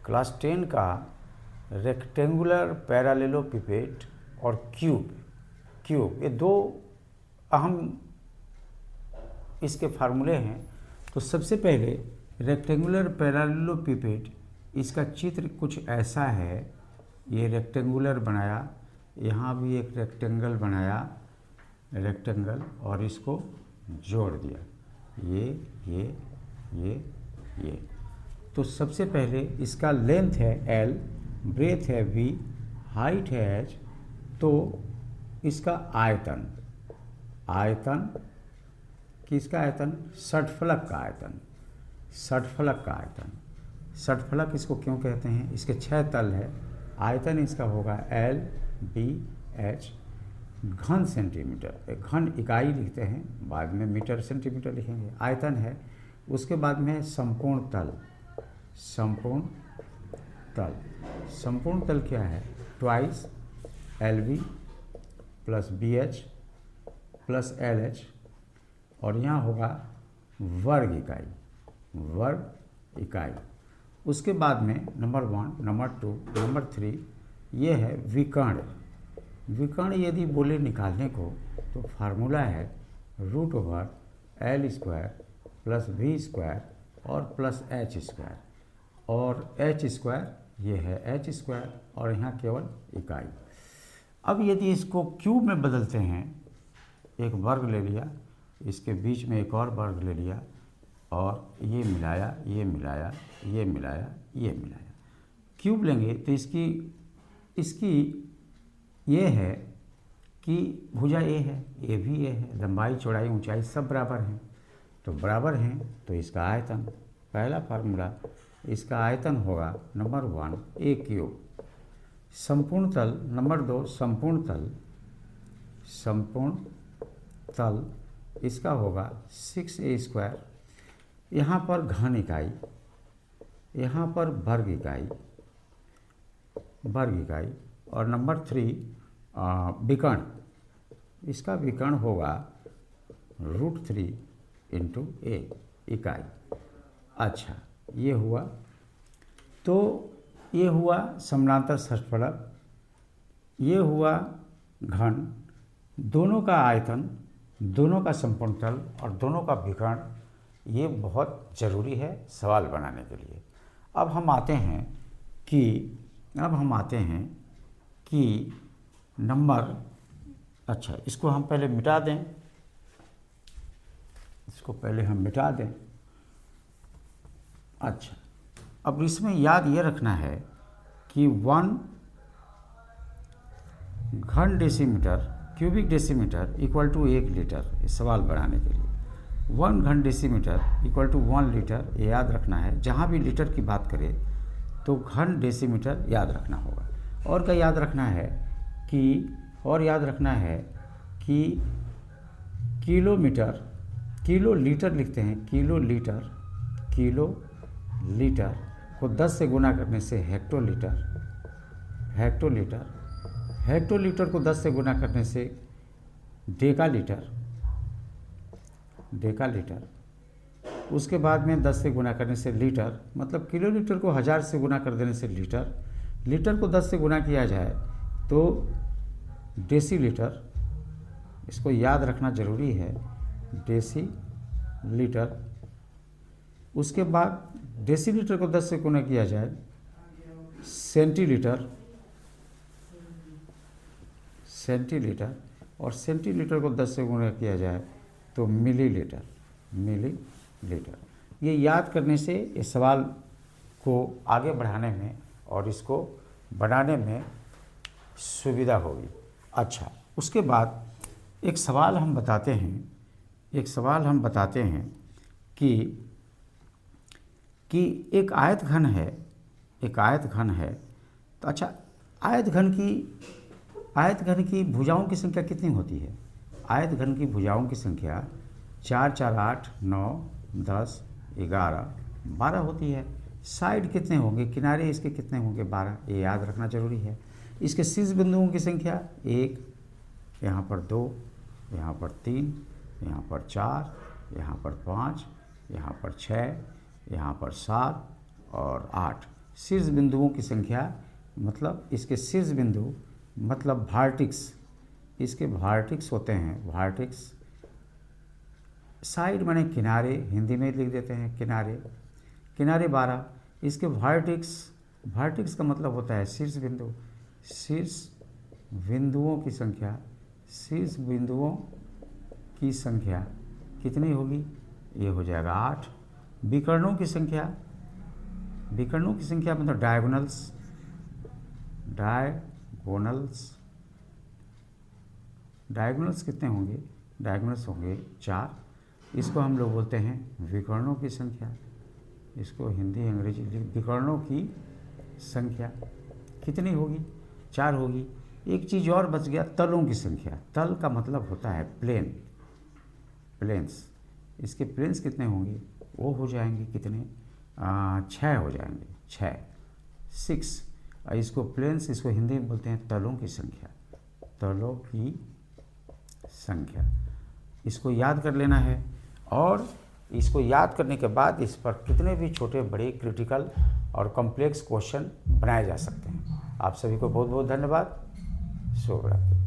Class 10 का rectangular पैरेललोपिपेड और cube ये दो अहम इसके फार्मूले हैं। तो सबसे पहले रेक्टेंगुलर पैरेललोपिपेड, इसका चित्र कुछ ऐसा है। ये रेक्टेंगुलर बनाया, यहाँ भी एक रेक्टेंगल बनाया, रेक्टेंगल, और इसको जोड़ दिया, ये। तो सबसे पहले इसका लेंथ है L, ब्रेथ है V, हाइट है H। तो इसका आयतन किसका आयतन? षटफलक का आयतन। षटफलक इसको क्यों कहते हैं? इसके 6 तल है। आयतन इसका होगा L, B, H। घन सेंटीमीटर, घन इकाई लिखते हैं, बाद में मीटर सेंटीमीटर लिखेंगे। आयतन है। उसके बाद में संपूर्ण तल क्या है? Twice LV plus BH plus LH, और यहाँ होगा वर्ग इकाई। उसके बाद में नंबर 1, नंबर 2, नंबर 3 ये है विकर्ण। यदि बोले निकालने को तो फार्मूला है √L² प्लस V² और प्लस H², और H² ये है H², और यहाँ केवल इकाई। अब यदि इसको क्यूब में बदलते हैं, एक वर्ग ले लिया, इसके बीच में एक और वर्ग ले लिया, और ये मिलाया, क्यूब लेंगे तो इसकी ये है कि भुजा A है, ये भी A है, लंबाई चौड़ाई ऊंचाई सब बराबर हैं, तो बराबर हैं तो इसका आयतन, पहला फार्मूला, इसका आयतन होगा नंबर 1 A³। संपूर्ण तल नंबर 2, संपूर्ण तल इसका होगा 6A²। यहाँ पर घन इकाई, यहाँ पर वर्ग इकाई, और नंबर 3 विकर्ण, इसका विकर्ण होगा √3 × A इकाई। अच्छा, ये हुआ। तो ये हुआ समानांतर षटफलक, ये हुआ घन, दोनों का आयतन, दोनों का संपूर्ण तल और दोनों का विकर्ण, ये बहुत ज़रूरी है सवाल बनाने के लिए। अब हम आते हैं कि नंबर, अच्छा इसको हम पहले मिटा दें, अच्छा अब इसमें याद ये रखना है कि 1 घन decimetre, cubic decimetre equal to 1 litre. ये सवाल बनाने के लिए 1 घन डेसीमीटर इक्वल टू 1 लीटर, ये याद रखना है। जहाँ भी लीटर की बात करें तो घन डेसीमीटर याद रखना होगा। और क्या याद रखना है कि किलोमीटर, किलो लीटर लिखते हैं, किलो लीटर को 10 से गुना करने से हेक्टोलीटर को 10 से गुना करने से डेकालीटर, उसके बाद में 10 से गुना करने से लीटर, मतलब किलोलीटर को 1000 से गुना कर देने से लीटर को 10 से गुना किया जाए तो डेसीलीटर। इसको याद रखना जरूरी है, डेसीलीटर। उसके बाद डेसीलीटर को 10 से गुना किया जाए सेंटीलीटर, और सेंटीलीटर को 10 से गुना किया जाए तो मिलीलीटर। ये याद करने से इस सवाल को आगे बढ़ाने में और इसको बनाने में सुविधा होगी। अच्छा, उसके बाद एक सवाल हम बताते हैं कि एक आयत घन है, तो अच्छा आयत घन की भुजाओं की संख्या कितनी होती है? आयत घन की भुजाओं की संख्या 4, 4, 8, 9, 10, 11, 12 होती है। साइड कितने होंगे, किनारे इसके कितने होंगे? 12। ये याद रखना जरूरी है। इसके शीर्ष बिंदुओं की संख्या 1, यहाँ पर 2, यहाँ पर 3, यहाँ पर 4, यहाँ पर 5, यहाँ पर 6, यहाँ पर 7 और 8। शीर्ष बिंदुओं की संख्या मतलब इसके शीर्ष बिंदु मतलब वर्टेक्स, इसके वर्टेक्स होते हैं, वर्टेक्स साइड माने किनारे, हिंदी में लिख देते हैं किनारे, किनारे 12, इसके वर्टेक्स, वर्टेक्स का मतलब होता है शीर्ष बिंदु, शीर्ष बिंदुओं की संख्या, शीर्ष बिंदुओं की संख्या कितनी होगी, ये हो जाएगा 8। विकर्णों की संख्या, विकर्णों की संख्या मतलब डायगोनल्स, डायगोनल्स, डायगोनल्स कितने होंगे, डायगोनल्स होंगे 4। इसको हम लोग बोलते हैं विकर्णों की संख्या, इसको हिंदी अंग्रेजी विकर्णों की संख्या कितनी होगी, 4 होगी। एक चीज़ और बच गया, तलों की संख्या, तल का मतलब होता है प्लेन, प्लेन्स, इसके प्लेन्स कितने होंगे, वो हो जाएंगे कितने, 6 हो जाएंगे, 6। इसको प्लेन्स, इसको हिंदी में बोलते हैं तलों की संख्या, तलों की संख्या। इसको याद कर लेना है और इसको याद करने के बाद इस पर कितने भी छोटे बड़े क्रिटिकल और कॉम्प्लेक्स क्वेश्चन बनाए जा सकते हैं। आप सभी को बहुत बहुत धन्यवाद। शुभ रात्रि।